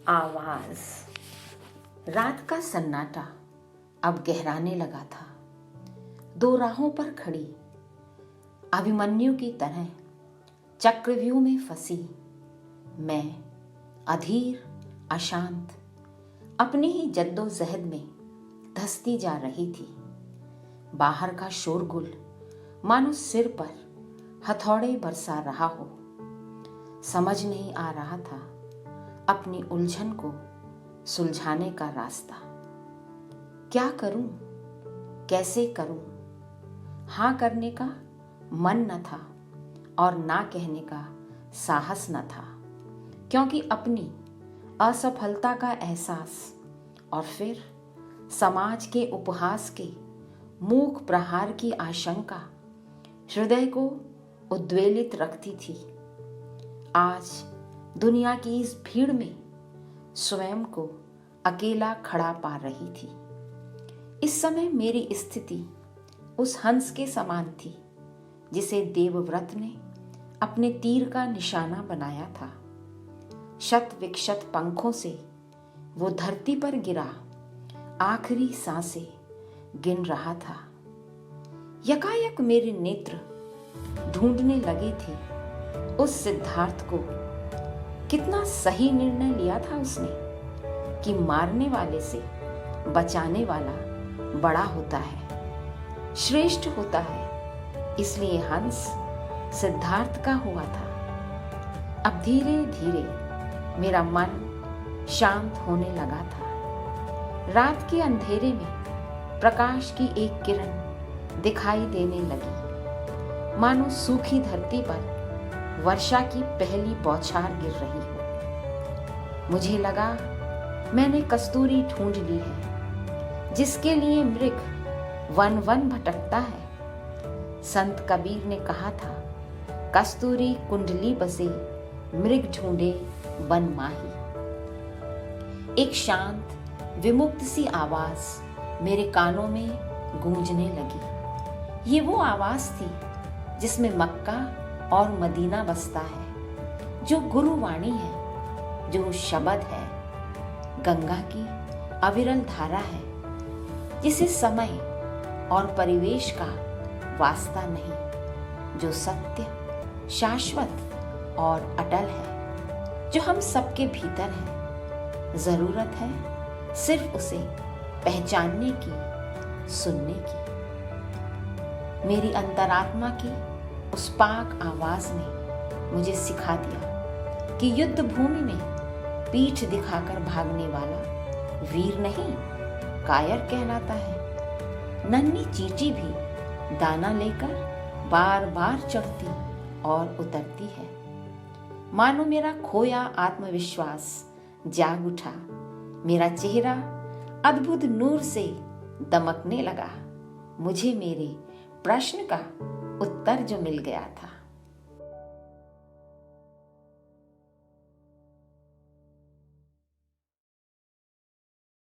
आवाज। रात का सन्नाटा अब गहराने लगा था। दो राहों पर खड़ी अभिमन्यु की तरह चक्रव्यूह में फंसी मैं अधीर अशांत अपनी ही जद्दोजहद में धंसती जा रही थी। बाहर का शोरगुल मानो सिर पर हथौड़े बरसा रहा हो। समझ नहीं आ रहा था अपनी उलझन को सुलझाने का रास्ता। क्या करूं, कैसे करूं? हाँ करने का मन न था और ना कहने का साहस न था, क्योंकि अपनी असफलता का एहसास और फिर समाज के उपहास के मूक प्रहार की आशंका हृदय को उद्वेलित रखती थी। आज दुनिया की इस भीड़ में स्वयं को अकेला खड़ा पा रही थी। इस समय मेरी स्थिति उस हंस के समान थी जिसे देवव्रत ने अपने तीर का निशाना बनाया था। शत विक्षत पंखों से वो धरती पर गिरा आखिरी सांसें गिन रहा था। यकायक मेरे नेत्र ढूंढने लगे थे उस सिद्धार्थ को। कितना सही निर्णय लिया था उसने कि मारने वाले से बचाने वाला बड़ा होता है, श्रेष्ठ होता है। इसलिए हंस सिद्धार्थ का हुआ था। अब धीरे धीरे मेरा मन शांत होने लगा था। रात के अंधेरे में प्रकाश की एक किरण दिखाई देने लगी, मानो सूखी धरती पर वर्षा की पहली बौछार गिर रही हो। मुझे लगा मैंने कस्तूरी ढूंढ ली है, जिसके लिए मृग वन वन भटकता है। संत कबीर ने कहा था, कस्तूरी कुंडली बसे मृग ढूंढे बन माही। एक शांत विमुक्त सी आवाज मेरे कानों में गूंजने लगी। ये वो आवाज थी जिसमें मक्का और मदीना बसता है, जो गुरुवाणी है, जो शब्द है, गंगा की अविरल धारा है, जिसे समय और परिवेश का वास्ता नहीं, जो सत्य, शाश्वत और अटल है, जो हम सबके भीतर है। जरूरत है सिर्फ उसे पहचानने की, सुनने की। मेरी अंतरात्मा की उस पाक आवाज ने मुझे सिखा दिया कि युद्ध भूमि में पीठ दिखाकर भागने वाला वीर नहीं, कायर कहलाता है। नन्ही चींटी भी दाना लेकर बार बार चढ़ती और उतरती है। मानो मेरा खोया आत्मविश्वास जाग उठा। मेरा चेहरा अद्भुत नूर से दमकने लगा। मुझे मेरे प्रश्न का उत्तर जो मिल गया था।